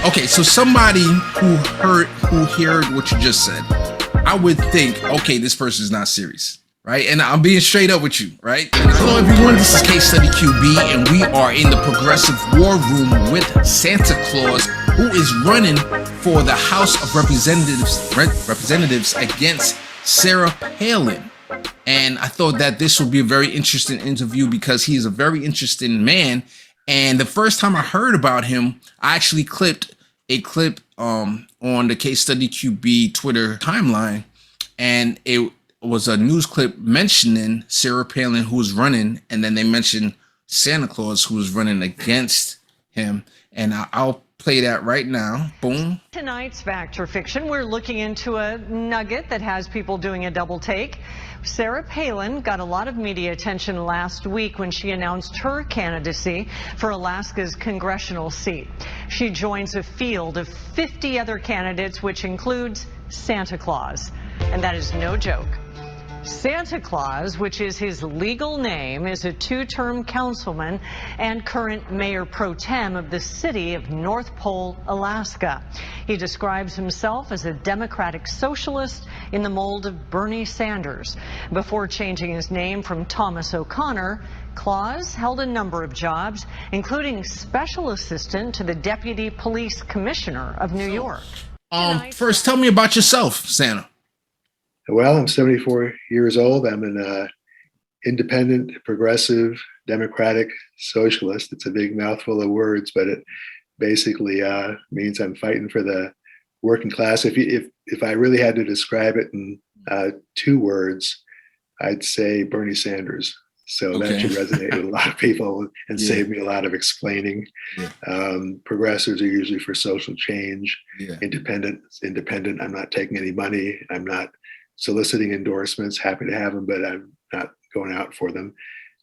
Okay, so somebody who heard what you just said, I would think, okay, this person is not serious, right? And I'm being straight up with you, right? Hello, everyone. This is Case Study QB, and we are in the Progressive War Room with Santa Claus, who is running for the House of Representatives against Sarah Palin. And I thought that this would be a very interesting interview because he is a very interesting man. And the first time I heard about him, I actually clipped a clip on the Case Study QB Twitter timeline, and it was a news clip mentioning Sarah Palin, who was running, and then they mentioned Santa Claus, who was running against him. And I'll play that right now. Boom. Tonight's Fact or Fiction, we're looking into a nugget that has people doing a double take. Sarah Palin got a lot of media attention last week when she announced her candidacy for Alaska's congressional seat. She joins a field of 50 other candidates, which includes Santa Claus. And that is no joke. Santa Claus, which is his legal name, is a two-term councilman and current mayor pro tem of the city of North Pole, Alaska. He describes himself as a democratic socialist in the mold of Bernie Sanders. Before changing his name from Thomas O'Connor, Claus held a number of jobs, including special assistant to the deputy police commissioner of New York. First, tell me about yourself, Santa. Well, I'm 74 years old. I'm an independent, progressive, democratic socialist. It's a big mouthful of words, but it basically means I'm fighting for the working class. If I really had to describe it in 2 words, I'd say Bernie Sanders. So that should resonate with a lot of people and save me a lot of explaining. Progressives are usually for social change. Independent. I'm not taking any money. I'm not soliciting endorsements, happy to have them, but I'm not going out for them.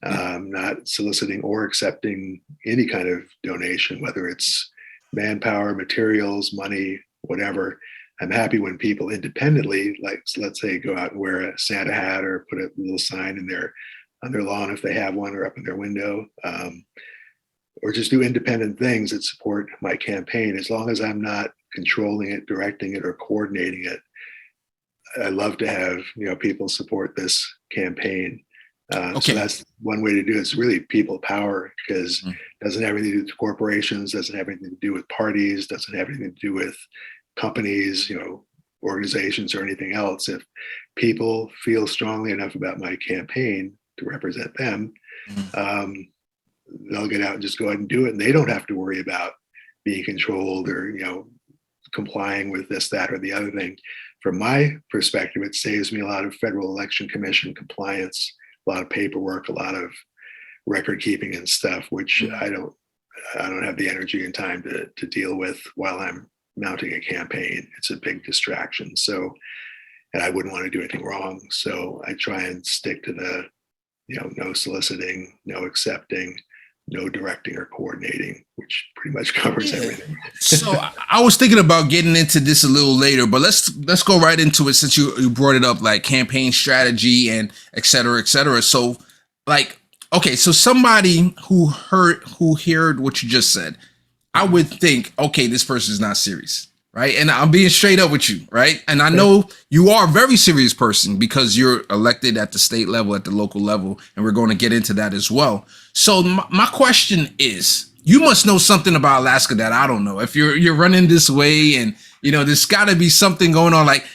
I'm not soliciting or accepting any kind of donation, whether it's manpower, materials, money, whatever. I'm happy when people independently, like let's say, go out and wear a Santa hat or put a little sign on their lawn if they have one, or up in their window, or just do independent things that support my campaign. As long as I'm not controlling it, directing it, or coordinating it, I love to have people support this campaign. So that's one way to do it. It's really people power, because it doesn't have anything to do with corporations, doesn't have anything to do with parties, doesn't have anything to do with companies, organizations, or anything else. If people feel strongly enough about my campaign to represent them, they'll get out and just go ahead and do it, and they don't have to worry about being controlled or complying with this, that, or the other thing. From my perspective, it saves me a lot of Federal Election Commission compliance, a lot of paperwork, a lot of record keeping and stuff, which I don't have the energy and time to deal with while I'm mounting a campaign. It's a big distraction. So, and I wouldn't want to do anything wrong. So I try and stick to the, no soliciting, no accepting, no directing or coordinating, which pretty much covers everything. So I was thinking about getting into this a little later, but let's go right into it, since you brought it up, like campaign strategy and et cetera, et cetera. So so somebody who heard what you just said, I would think, okay, this person is not serious, right? And I'm being straight up with you, right? And I know you are a very serious person because you're elected at the state level, at the local level, and we're going to get into that as well. So my question is, you must know something about Alaska that I don't know. If you're running this way, and there's got to be something going on. Like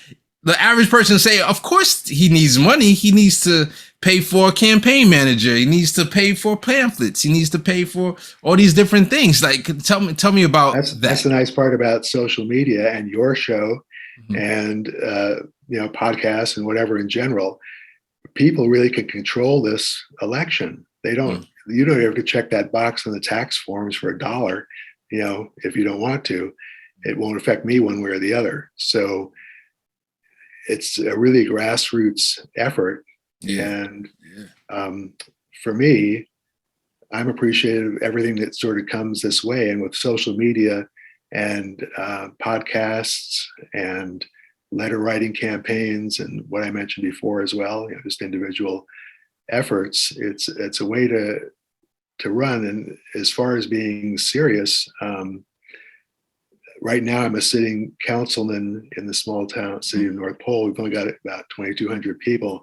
the average person say, of course he needs money. He needs to pay for a campaign manager. He needs to pay for pamphlets. He needs to pay for all these different things. Like, tell me about that. That's the nice part about social media and your show, and podcasts and whatever in general. People really can control this election. They don't. You don't have to check that box on the tax forms for $1. If you don't want to, it won't affect me one way or the other. So it's a really grassroots effort. And for me, I'm appreciative of everything that sort of comes this way. And with social media and podcasts and letter writing campaigns and what I mentioned before as well, just individual efforts, it's a way to run. And as far as being serious, right now I'm a sitting councilman in the small town city of North Pole. We've only got about 2,200 people.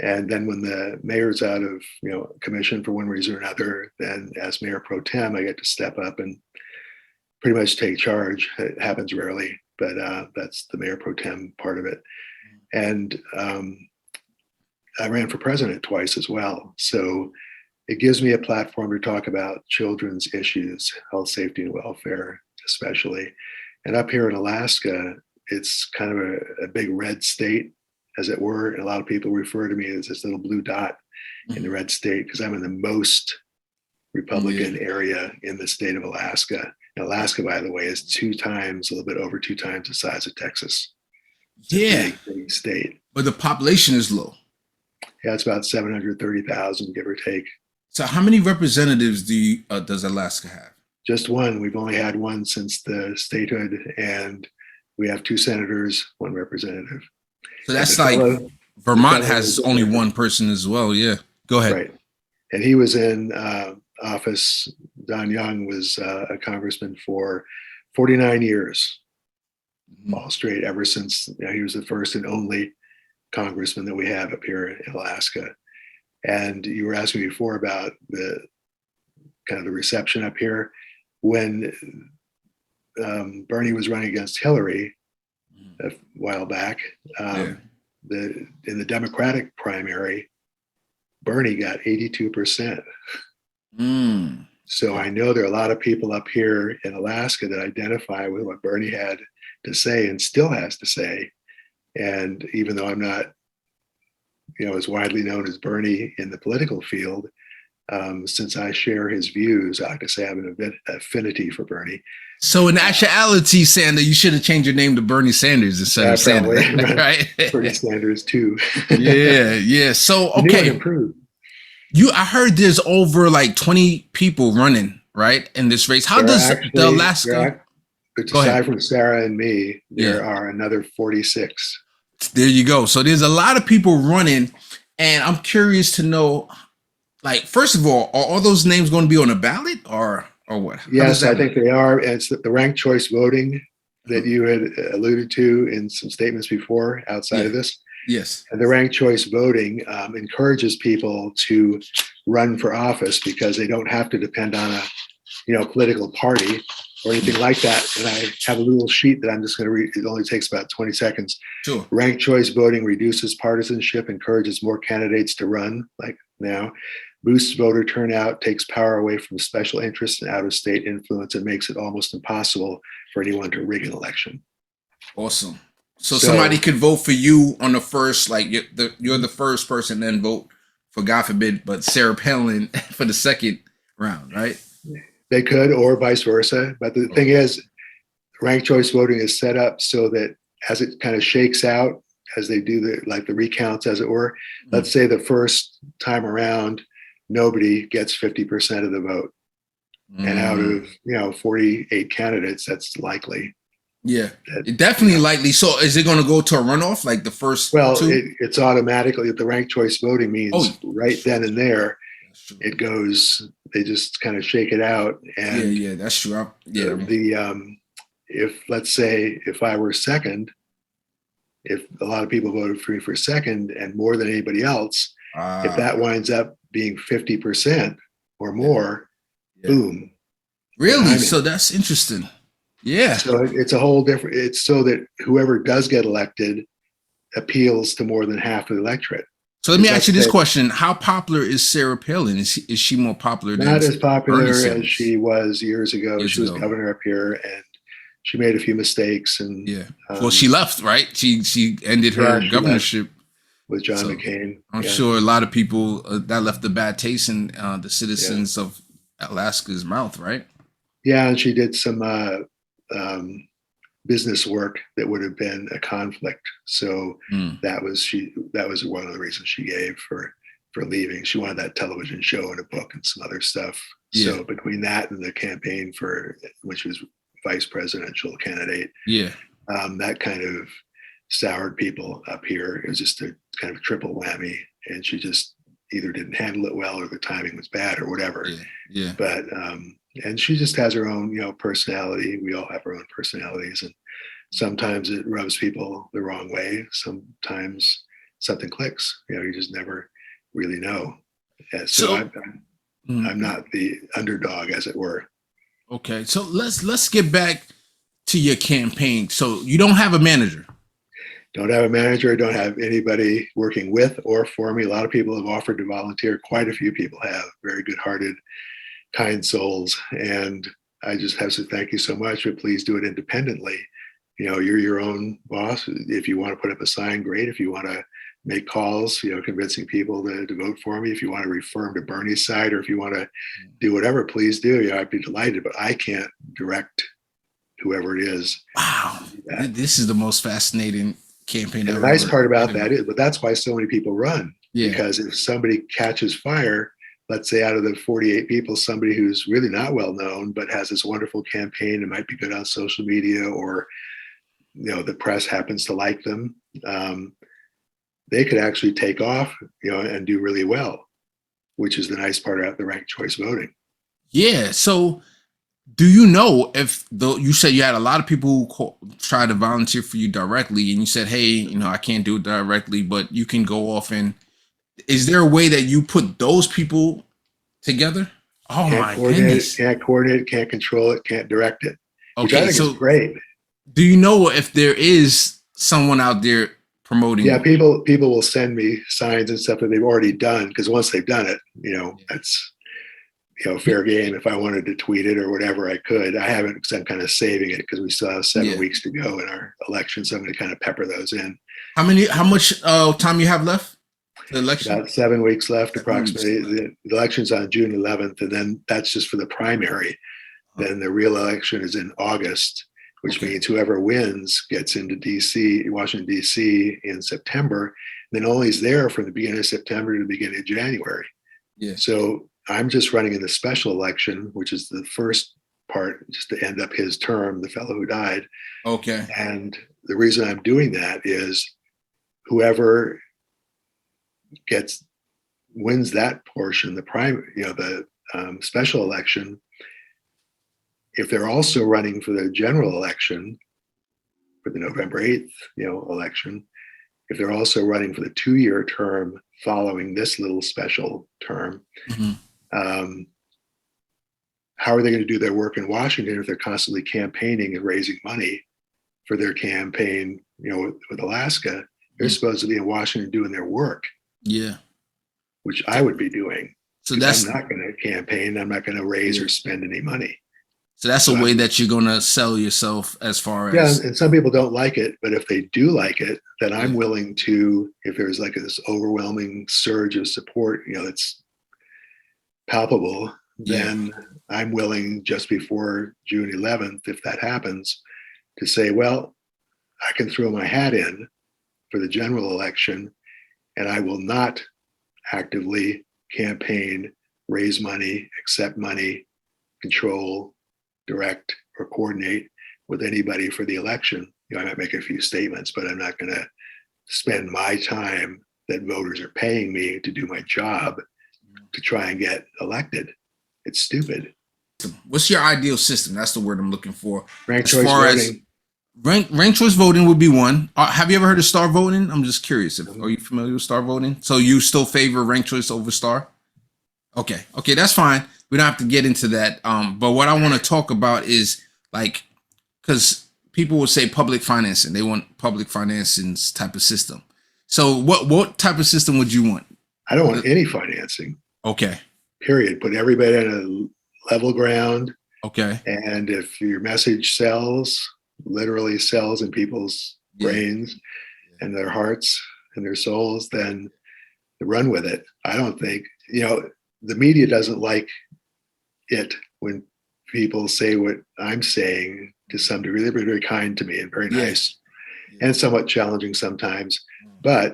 And then when the mayor's out of commission for one reason or another, then as mayor pro tem, I get to step up and pretty much take charge. It happens rarely, but that's the mayor pro tem part of it. And I ran for president twice as well. So it gives me a platform to talk about children's issues, health, safety, and welfare, especially. And up here in Alaska, it's kind of a big red state, as it were. And a lot of people refer to me as this little blue dot in the red state because I'm in the most Republican area in the state of Alaska. And Alaska, by the way, is a little bit over two times the size of Texas. It's a big state. But the population is low. Yeah, it's about 730,000, give or take. So how many representatives does Alaska have? Just one. We've only had one since the statehood, and we have 2 senators, 1 representative. So that's like Vermont has only 1 person as well. Yeah, go ahead. Right. And he was in office. Don Young was a congressman for 49 years, all straight, ever since he was the first and only congressman that we have up here in Alaska. And you were asking me before about the kind of the reception up here. When Bernie was running against Hillary a while back, in the Democratic primary, Bernie got 82%. So I know there are a lot of people up here in Alaska that identify with what Bernie had to say and still has to say. And even though I'm not, as widely known as Bernie in the political field, since I share his views, I have to say I have an affinity for Bernie. So in actuality, Sander, you should have changed your name to Bernie Sanders instead of Sanders, right? Bernie Sanders too. Yeah. So okay, I heard there's over like 20 people running, right, in this race. How does the Alaska? Aside from Sarah and me, there are another 46. There you go. So there's a lot of people running, and I'm curious to know, like, first of all those names going to be on a ballot or what? Yes, I think they are. And it's the ranked choice voting that you had alluded to in some statements before outside of this. Yes. And the ranked choice voting encourages people to run for office because they don't have to depend on a political party or anything like that. And I have a little sheet that I'm just going to read. It only takes about 20 seconds. Sure. Ranked choice voting reduces partisanship, encourages more candidates to run, like now, boosts voter turnout, takes power away from special interests and out-of-state influence, and makes it almost impossible for anyone to rig an election. Awesome. So somebody could vote for you on the first, like you're the first person, then vote for, God forbid, but Sarah Palin for the second round, right? They could, or vice versa. But the thing is, ranked choice voting is set up so that as it kind of shakes out, as they do the recounts, as it were, let's say the first time around, nobody gets 50% of the vote. And out of, 48 candidates, that's likely. Yeah, definitely likely. So is it going to go to a runoff like the first two? It's automatically, the ranked choice voting means right then and there, it goes, they just kind of shake it out. And that's true. If let's say if I were second, if a lot of people voted for me for second and more than anybody else, if that winds up being 50% or more, boom. Really? So that's interesting. Yeah. So it's a whole different, it's so that whoever does get elected appeals to more than half of the electorate. So let me ask you this question. How popular is Sarah Palin? Is she more popular than Not as popular as she was years ago. She was governor up here and she made a few mistakes. And well, she left, right? She ended her governorship with John McCain. I'm sure a lot of people that left a bad taste in the citizens of Alaska's mouth, right? Yeah, and she did some business work that would have been a conflict. So that was one of the reasons she gave for leaving. She wanted that television show and a book and some other stuff. Yeah. So between that and the campaign for when she was vice presidential candidate, that kind of soured people up here. It was just a kind of triple whammy, and she just either didn't handle it well or the timing was bad or whatever. But And she just has her own, personality. We all have our own personalities, and sometimes it rubs people the wrong way. Sometimes something clicks. You just never really know. And so I'm not the underdog, as it were. Okay, so let's get back to your campaign. So you don't have a manager. Don't have a manager. Don't have anybody working with or for me. A lot of people have offered to volunteer. Quite a few people have. Very good-hearted, kind souls. And I just have to thank you so much, but please do it independently. You're your own boss. If you want to put up a sign, great. If you want to make calls, convincing people to vote for me. If you want to refer them to Bernie's side, or if you want to do whatever, please do. I'd be delighted, but I can't direct whoever it is. Wow. This is the most fascinating campaign and ever. The nice part about that is, but that's why so many people run. Yeah. Because if somebody catches fire, let's say out of the 48 people, somebody who's really not well known, but has this wonderful campaign and might be good on social media, or, the press happens to like them, they could actually take off, and do really well, which is the nice part about the ranked choice voting. Yeah. So do you know if you said you had a lot of people who try to volunteer for you directly, and you said, hey, I can't do it directly, but you can go off, and is there a way that you put those people together? Oh, my goodness. Can't coordinate, can't control it, can't direct it, which I think is great. Do you know if there is someone out there promoting? Yeah, people will send me signs and stuff that they've already done, because once they've done it, that's fair game. If I wanted to tweet it or whatever, I could. I haven't, because I'm kind of saving it because we still have 7 weeks to go in our election, so I'm going to kind of pepper those in. How much time you have left? The election? About 7 weeks left, approximately. The election's on June 11th, and then that's just for the primary. Then the real election is in August, which means whoever wins gets into Washington, D.C. in September, and then only is there from the beginning of September to the beginning of January. Yeah. So I'm just running in the special election, which is the first part, just to end up his term, the fellow who died. Okay. And the reason I'm doing that is whoever wins that portion, the special election, if they're also running for the general election, for the November 8th, election, if they're also running for the 2-year term following this little special term, how are they going to do their work in Washington if they're constantly campaigning and raising money for their campaign, with Alaska? They're supposed to be in Washington doing their work. Yeah. Which I would be doing. So I'm not going to campaign. I'm not going to raise or spend any money. So that's a way that you're going to sell yourself, as far as. Yeah, and some people don't like it, but if they do like it, then I'm willing to, if there's like this overwhelming surge of support, that's palpable, then I'm willing, just before June 11th, if that happens, to say, well, I can throw my hat in for the general election, and I will not actively campaign, raise money, accept money, control, direct, or coordinate with anybody for the election. I might make a few statements, but I'm not going to spend my time that voters are paying me to do my job to try and get elected. It's stupid. What's your ideal system? That's the word I'm looking for. Ranked choice voting. Ranked choice voting would be one. Have you ever heard of star voting? I'm just curious. Are you familiar with star voting? So you still favor ranked choice over star? Okay, that's fine. We don't have to get into that. But what I want to talk about is, like, because people will say public financing. They want public financing type of system. So what type of system would you want? I don't want any financing. Okay. Period. Put everybody on a level ground. Okay. And if your message sells, literally sells in people's brains and their hearts and their souls, then run with it. I don't think, the media doesn't like it when people say what I'm saying to some degree. They're very kind to me and very nice and somewhat challenging sometimes, but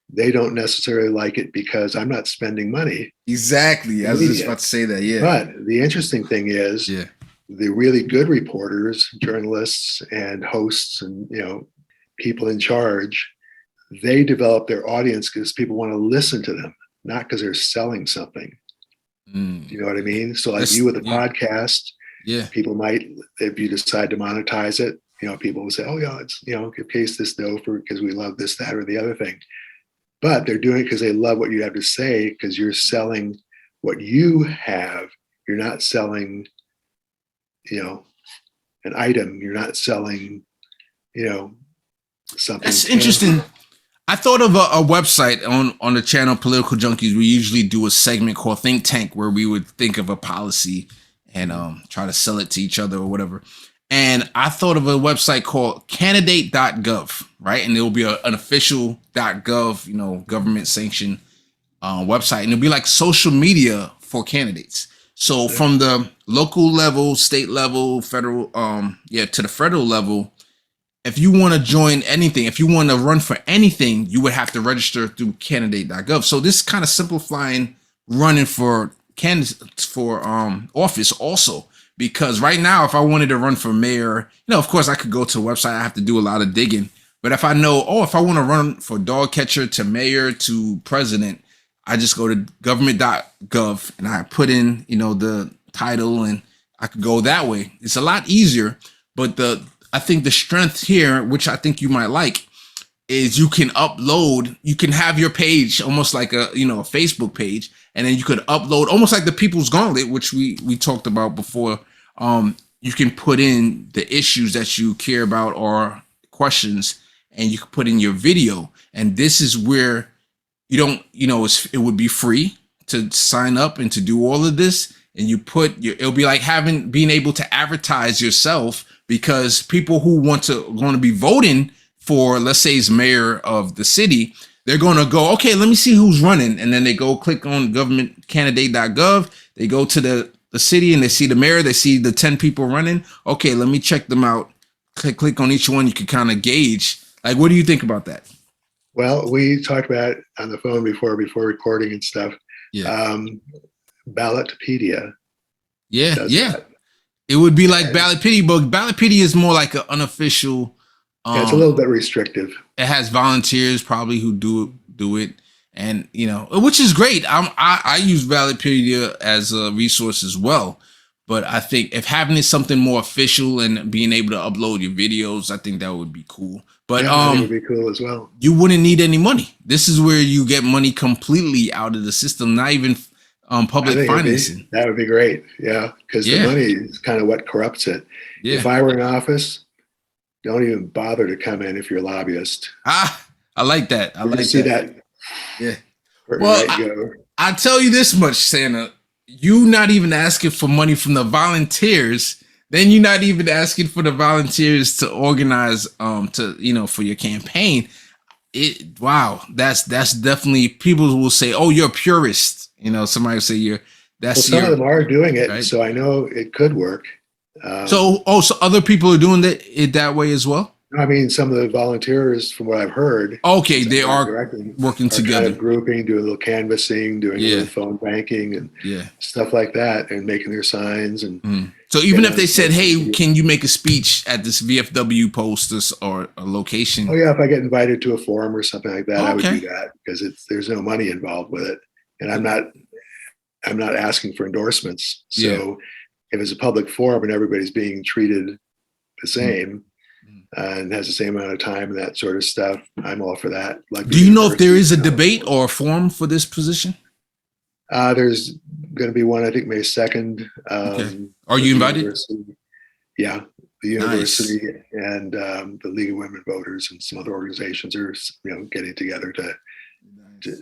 they don't necessarily like it because I'm not spending money. Exactly. I was just about to say that. Yeah. But the interesting thing is, the really good reporters, journalists and hosts and, people in charge, they develop their audience because people want to listen to them, not because they're selling something. Mm. Do you know what I mean? So like That's, you with a yeah, podcast, yeah. people might, if you decide to monetize it, people will say, oh yeah, it's, give Case this no for, because we love this, that, or the other thing. But they're doing it because they love what you have to say, because you're selling what you have. You're not selling, an item. You're not selling, something That's tangible. interesting. I thought of a website on the channel Political Junkies. We usually do a segment called Think Tank where we would think of a policy and try to sell it to each other or whatever. And I thought of a website called candidate.gov, right? And it will be an official .gov, government sanctioned website. And it'll be like social media for candidates. So from the local level, state level, federal, to the federal level, if you want to join anything, if you want to run for anything, you would have to register through candidate.gov. So this is kind of simplifying running for candidates for office also, because right now, if I wanted to run for mayor, of course I could go to a website. I have to do a lot of digging. But if I know, if I want to run for dog catcher to mayor to president, I just go to government.gov and I put in, the title, and I could go that way. It's a lot easier. But I think the strength here, which I think you might like, is you can upload, you can have your page almost like a Facebook page, and then you could upload almost like the People's Gauntlet, which we talked about before. You can put in the issues that you care about or questions, and you can put in your video. And this is where you don't, it would be free to sign up and to do all of this. And you put it'll be like being able to advertise yourself, because people who going to be voting for, let's say, is mayor of the city, they're going to go, okay, let me see who's running. And then they go click on governmentcandidate.gov. They go to the city and they see the mayor. They see the 10 people running. Okay, let me check them out. Click on each one. You can kind of gauge. Like, what do you think about that? Well, we talked about it on the phone before recording and stuff. Yeah. Ballotpedia. Yeah. That. It would be like Ballotpedia, but Ballotpedia is more like an unofficial. It's a little bit restrictive. It has volunteers probably who do it, and which is great. I use Ballotpedia as a resource as well, but I think if having it something more official and being able to upload your videos, I think that would be cool. But I think it would be cool as well. You wouldn't need any money. This is where you get money completely out of the system, not even public financing. That would be great. Yeah, because the money is kind of what corrupts it. Yeah. If I were in office, don't even bother to come in if you're a lobbyist. I like that. I like see that. Yeah. Well, I'll tell you this much, Santa. You not even asking for money from the volunteers. Then you're not even asking for the volunteers to organize for your campaign. That's definitely, people will say, oh, you're a purist. Somebody will say some of them are doing it, right? So I know it could work. So other people are doing it that way as well? I mean, some of the volunteers, from what I've heard. Okay, they are working together. Kind of grouping, doing a little canvassing, doing a little phone banking and stuff like that, and making their signs. And so even if they said, hey, can you make a speech at this VFW post or a location? Oh yeah, if I get invited to a forum or something like that, I would do that, because there's no money involved with it. And I'm not asking for endorsements. So if it's a public forum and everybody's being treated the same and has the same amount of time and that sort of stuff, I'm all for that. Like, do you know if there is a debate or a forum for this position? There's going to be one, I think, May 2nd. Are you invited? Yeah, the university and the League of Women Voters and some other organizations are getting together to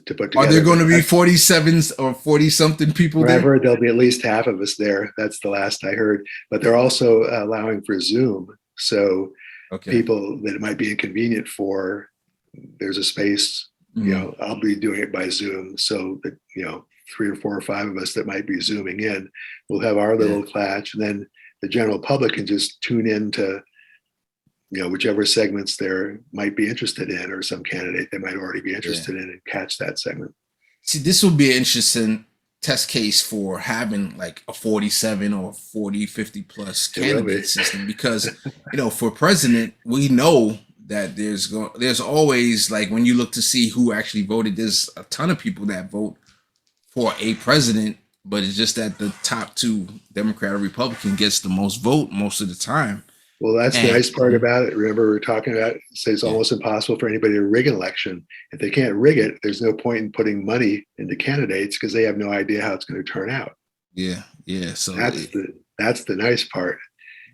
put together. Are there going to be 47s or 40 something people there? I've heard there'll be at least half of us there. That's the last I heard. But they're also allowing for Zoom. So people that it might be inconvenient for, there's a space, I'll be doing it by Zoom. So that, 3 or 4 or 5 of us that might be Zooming in, we'll have our little clash. And then the general public can just tune in to, whichever segments they might be interested in, or some candidate they might already be interested in, and catch that segment. See, this would be an interesting test case for having like a 47 or 40, 50 plus candidate system, because, for president, we know that there's always, like, when you look to see who actually voted, there's a ton of people that vote for a president but it's just that the top two, Democrat or Republican, gets the most vote most of the time. Well, that's the And nice part about it. Remember, we were talking about, say it's almost impossible for anybody to rig an election. If they can't rig it, there's no point in putting money into candidates because they have no idea how it's going to turn out. yeah, yeah. So That's the nice part.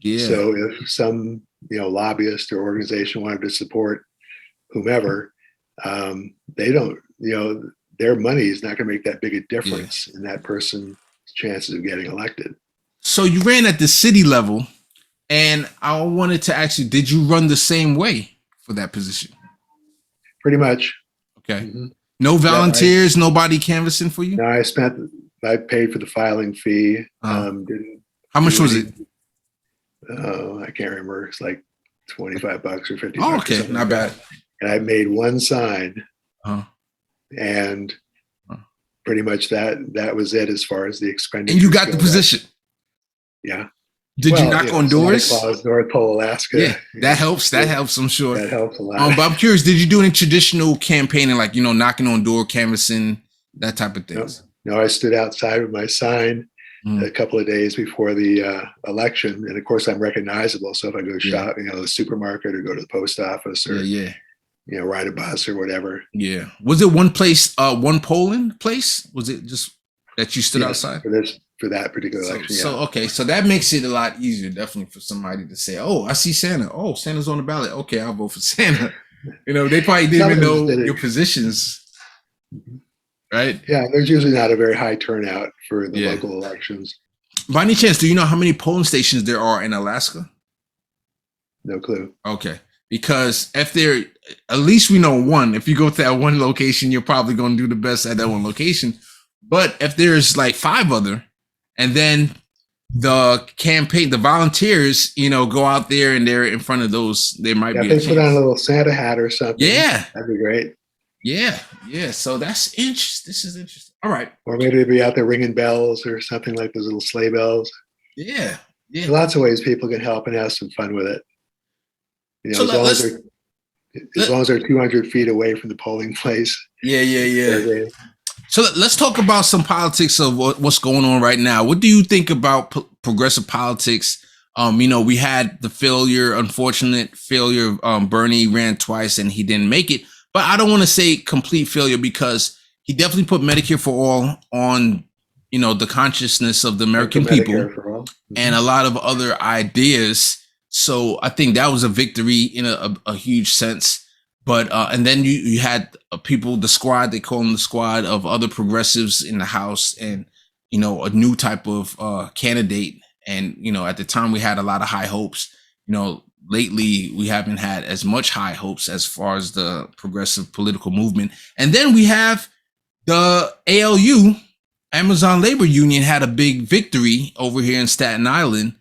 yeah, So if some lobbyist or organization wanted to support whomever, they don't, their money is not going to make that big a difference in that person's chances of getting elected. So you ran at the city level, and I wanted to ask you, did you run the same way for that position? Pretty much. Okay. Mm-hmm. No volunteers, nobody canvassing for you? No, I paid for the filing fee. How much was it? I can't remember. It's like $25 or $50. Oh, okay, not bad. And I made one sign, and pretty much that was it as far as the expenditure. And you got the position. Yeah. Did you knock on doors? Claus, North Pole, Alaska. Yeah, that helps. That helps, I'm sure. That helps a lot. But I'm curious, did you do any traditional campaigning, like, knocking on door, canvassing, that type of things? No, I stood outside with my sign a couple of days before the election. And of course, I'm recognizable. So if I go shop, the supermarket or go to the post office or, ride a bus or whatever. Yeah. Was it one place, one polling place? Was it just that you stood outside? For that particular election. So, okay. So that makes it a lot easier, definitely, for somebody to say, oh, I see Santa. Oh, Santa's on the ballot. Okay, I'll vote for Santa. They probably didn't even know your positions. Right? Yeah, there's usually not a very high turnout for the local elections. By any chance, do you know how many polling stations there are in Alaska? No clue. Okay. Because if there, at least we know one. If you go to that one location, you're probably going to do the best at that one location. But if there's like 5 other, and then the campaign, the volunteers, go out there and they're in front of those, there might be a chance. Put on a little Santa hat or something. Yeah. That'd be great. Yeah. So that's interesting. This is interesting. All right. Or maybe they'd be out there ringing bells or something, like those little sleigh bells. Yeah. There's lots of ways people can help and have some fun with it. So as long as they're 200 feet away from the polling place. Yeah. So let's talk about some politics of what's going on right now. What do you think about progressive politics? We had the unfortunate failure. Bernie ran twice and he didn't make it. But I don't want to say complete failure, because he definitely put Medicare for all on, the consciousness of the American people and a lot of other ideas. So I think that was a victory in a huge sense. But and then you had people, the squad, they call them the squad, of other progressives in the House, and a new type of candidate. And at the time we had a lot of high hopes. Lately we haven't had as much high hopes as far as the progressive political movement. And then we have the ALU, Amazon Labor Union, had a big victory over here in Staten Island.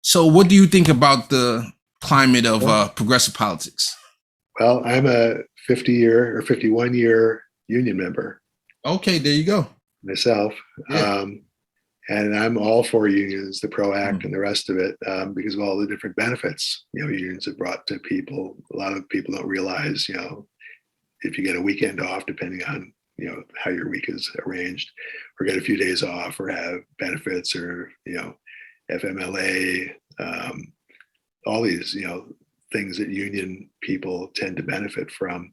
So what do you think about the climate of progressive politics? Well, I'm a 50-year or 51-year union member. Okay, there you go. Myself. Yeah. And I'm all for unions, the PRO Act and the rest of it, because of all the different benefits, unions have brought to people. A lot of people don't realize, if you get a weekend off, depending on, how your week is arranged, or get a few days off, or have benefits, or, FMLA, all these, things that union people tend to benefit from.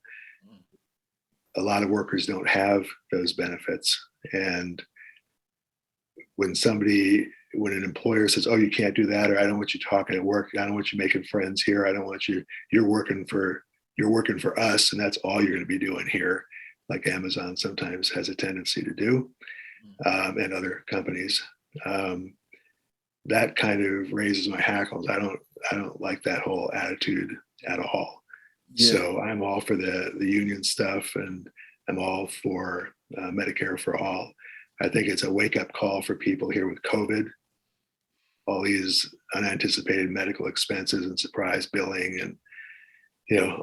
A lot of workers don't have those benefits. And when an employer says, oh, you can't do that, or I don't want you talking at work, I don't want you making friends here, I don't want you're working for us, and that's all you're going to be doing here, like Amazon sometimes has a tendency to do, and other companies. That kind of raises my hackles. I don't like that whole attitude at all. Yeah. So I'm all for the union stuff, and I'm all for Medicare for all. I think it's a wake-up call for people here with COVID, all these unanticipated medical expenses and surprise billing, and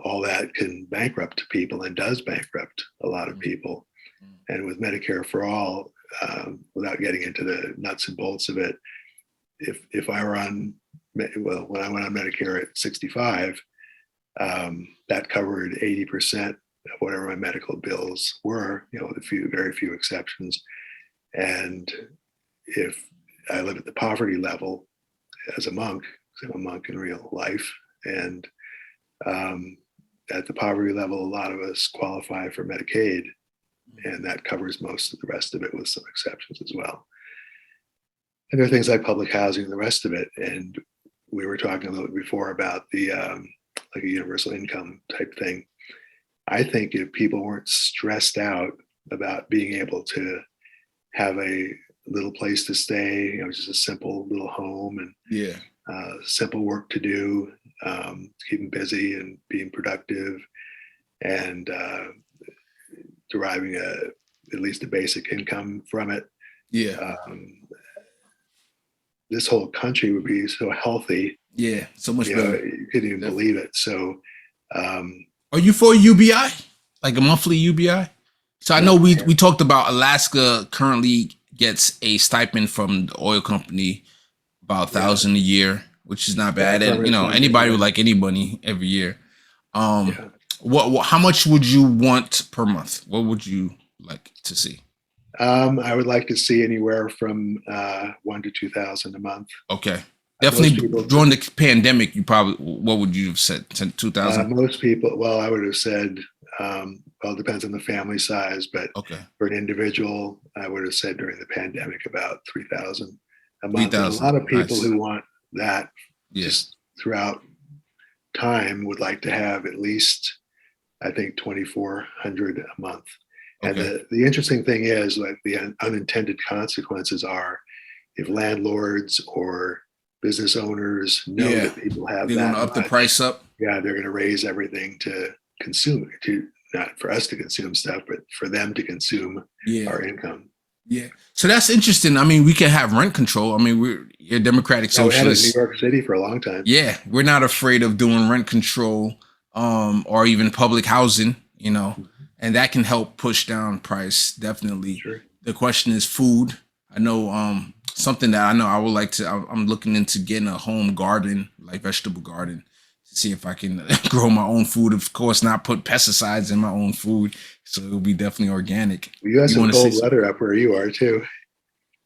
all that can bankrupt people, and does bankrupt a lot of people. And with Medicare for all, without getting into the nuts and bolts of it, if I were when I went on Medicare at 65, that covered 80% of whatever my medical bills were, with very few exceptions. And if I live at the poverty level as a monk, because I'm a monk in real life, and at the poverty level, a lot of us qualify for Medicaid, and that covers most of the rest of it with some exceptions as well. And there are things like public housing and the rest of it. And we were talking a little bit before about the like a universal income type thing. I think if people weren't stressed out about being able to have a little place to stay, just a simple little home and simple work to do, keep them busy and being productive, and deriving at least a basic income from it. This whole country would be so healthy. Yeah, so much better. You couldn't even believe it. So, are you for UBI, like a monthly UBI? So I know we talked about Alaska currently gets a stipend from the oil company, about $1,000 a year, which is not bad. And anybody would like any money every year. What? How much would you want per month? What would you like to see? I would like to see anywhere from $1,000 to $2,000 a month. Okay, definitely. During the pandemic, what would you have said? 2,000. Most people. Well, I would have said. Well, it depends on the family size, but for an individual, I would have said during the pandemic about 3,000 a month. And a lot of people who want that just throughout time would like to have at least, I think, 2,400 a month. And the interesting thing is, like, the unintended consequences are if landlords or business owners know that people have they're that going to up the price up. Yeah, they're going to raise everything to consume, not for us to consume stuff, but for them to consume our income. Yeah. So that's interesting. I mean, we can have rent control. I mean, we're a democratic socialist. We had it in New York City for a long time. Yeah, we're not afraid of doing rent control, or even public housing, and that can help push down price. Definitely. Sure. The question is food. I know something that I know I would like to. I'm looking into getting a home garden, like vegetable garden, to see if I can grow my own food. Of course, not put pesticides in my own food, so it'll be definitely organic. Well, you have some cold weather up where you are too.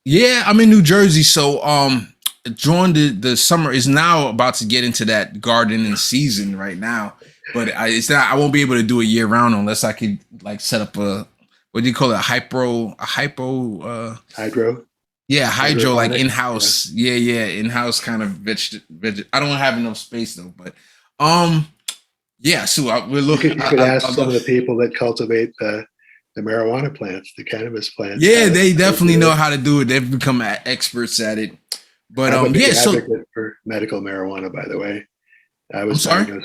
Yeah, I'm in New Jersey, so during the summer is now about to get into that gardening season right now. But it's not. I won't be able to do it year round unless I could like set up a, what do you call it? Hydro. Yeah, hydro, like in-house. Yeah, in-house kind of veg. I don't have enough space though, but yeah. So we're looking. You could ask some of the people that cultivate the marijuana plants, the cannabis plants. Yeah, they definitely know how to do it. They've become experts at it. But I'm a big advocate for medical marijuana, by the way. I'm sorry.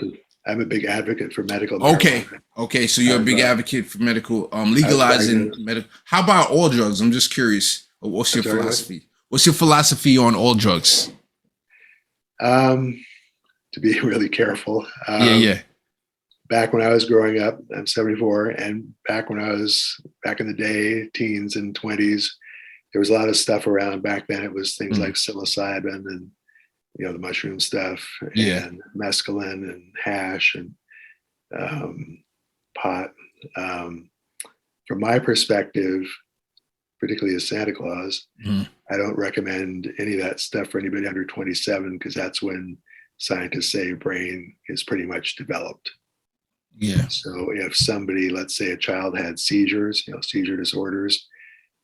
I'm a big advocate for medical marijuana. Okay. So you're a big advocate for medical, legalizing medical. How about all drugs? I'm just curious. What's your philosophy? What's your philosophy on all drugs? To be really careful. Back when I was growing up, I'm 74, and back when I was back in the day, teens and 20s, there was a lot of stuff around. Back then, it was things like psilocybin and the mushroom stuff, and mescaline and hash and pot. From my perspective, particularly as Santa Claus, I don't recommend any of that stuff for anybody under 27, because that's when scientists say brain is pretty much developed. Yeah. So if somebody, let's say a child had seizures, seizure disorders,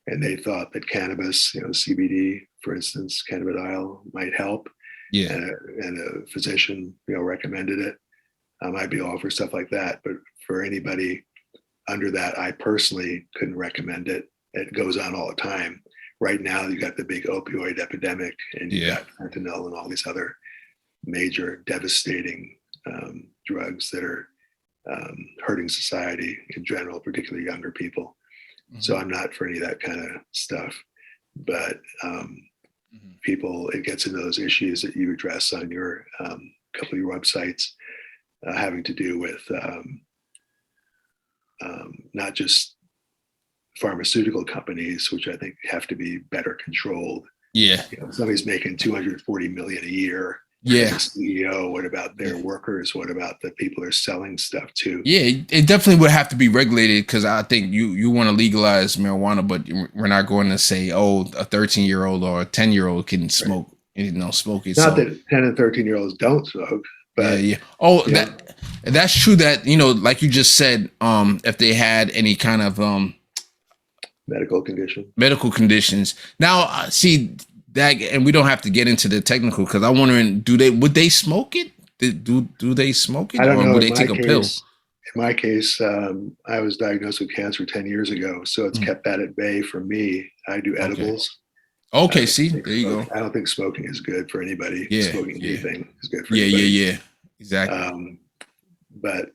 and they thought that cannabis, CBD, for instance, cannabidiol might help, and a physician, recommended it, I'd be all for stuff like that. But for anybody under that, I personally couldn't recommend it. It goes on all the time. Right now, you got the big opioid epidemic, and you got fentanyl and all these other major devastating drugs that are hurting society in general, particularly younger people. So I'm not for any of that kind of stuff. But people, it gets into those issues that you address on your couple of your websites, having to do with not just pharmaceutical companies, which I think have to be better controlled. Yeah. Somebody's making $240 million a year Yeah. as a CEO? What about their workers? What about the people they're selling stuff to? Yeah, it definitely would have to be regulated, because I think you want to legalize marijuana, but we're not going to say, oh, a 13-year-old or a 10-year-old can smoke, smoke it. Not So that 10 and 13-year-olds don't smoke, but yeah. Oh, yeah. that's true. That, like you just said, if they had any kind of medical condition. medical conditions. Now, see that, and we don't have to get into the technical, because I'm wondering, would they smoke it? Do they smoke it, I don't or know. would they take a pill? In my case, I was diagnosed with cancer 10 years ago, so it's kept that at bay for me. I do edibles. Okay, see, there you go. I don't think smoking is good for anybody. Yeah, Smoking anything is good for Yeah, anybody. yeah, exactly. But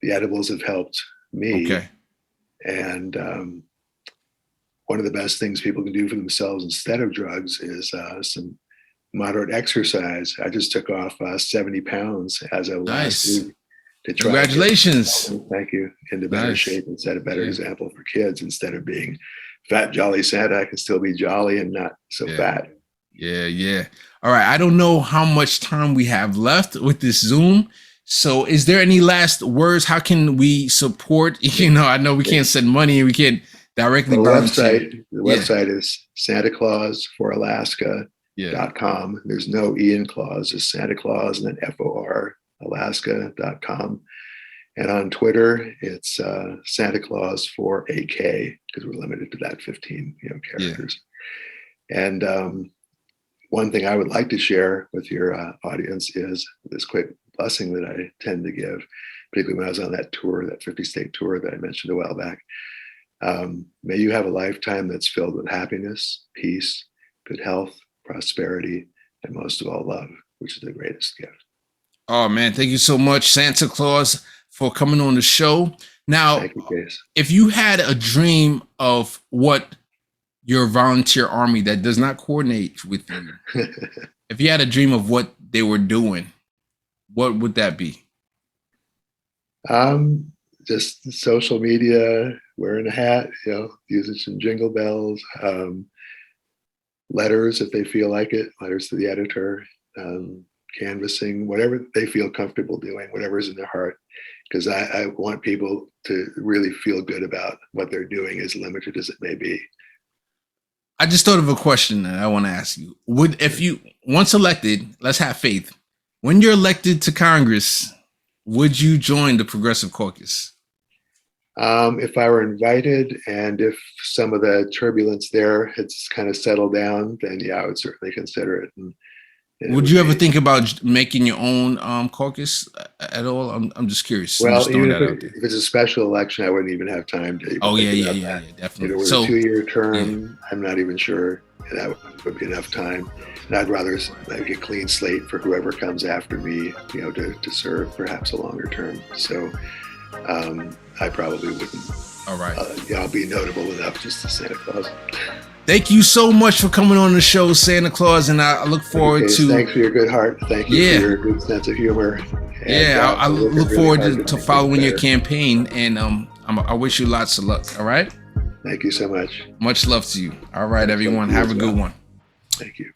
the edibles have helped me. Okay. And one of the best things people can do for themselves instead of drugs is some moderate exercise. I just took off 70 pounds as of last week. To try Congratulations. Thank you. Into better shape and set a better example for kids. Instead of being fat, jolly Santa, I can still be jolly and not so fat. Yeah. All right. I don't know how much time we have left with this Zoom. So is there any last words? How can we support? I know we can't send money. We can't directly The website is SantaClausForAlaska.com. There's no E in Claus, it's Santa Claus and then FOR Alaska.com. And on Twitter, it's Santa Claus for AK, because we're limited to that 15 characters. And one thing I would like to share with your audience is this quick blessing that I tend to give, particularly when I was on that tour, that 50-state tour that I mentioned a while back. May you have a lifetime that's filled with happiness, peace, good health, prosperity, and most of all, love, which is the greatest gift. Oh, man. Thank you so much, Santa Claus, for coming on the show. Now, thank you, Case. If you had a dream of what your volunteer army that does not coordinate with you, if you had a dream of what they were doing, what would that be? Just social media, wearing a hat, using some jingle bells, letters if they feel like it, letters to the editor, canvassing, whatever they feel comfortable doing, whatever's in their heart. Because I want people to really feel good about what they're doing, as limited as it may be. I just thought of a question that I want to ask you. If you, once elected, let's have faith, when you're elected to Congress, would you join the Progressive Caucus? If I were invited, and if some of the turbulence there had kind of settled down, then yeah, I would certainly consider it. And would you ever think about making your own caucus at all? I'm just curious. Well, even if it's a special election, I wouldn't even have time to. Yeah, definitely. With a 2-year term, I'm not even sure that would be enough time. And I'd rather make a clean slate for whoever comes after me, to serve perhaps a longer term. So I probably wouldn't. All right. I'll be notable enough just to Santa Claus. Thank you so much for coming on the show, Santa Claus, and I look forward to. Thanks for your good heart. Thank you for your good sense of humor. And, I look forward to following your campaign, and I wish you lots of luck. All right. Thank you so much. Much love to you. All right, everyone. Have a good one. Thank you.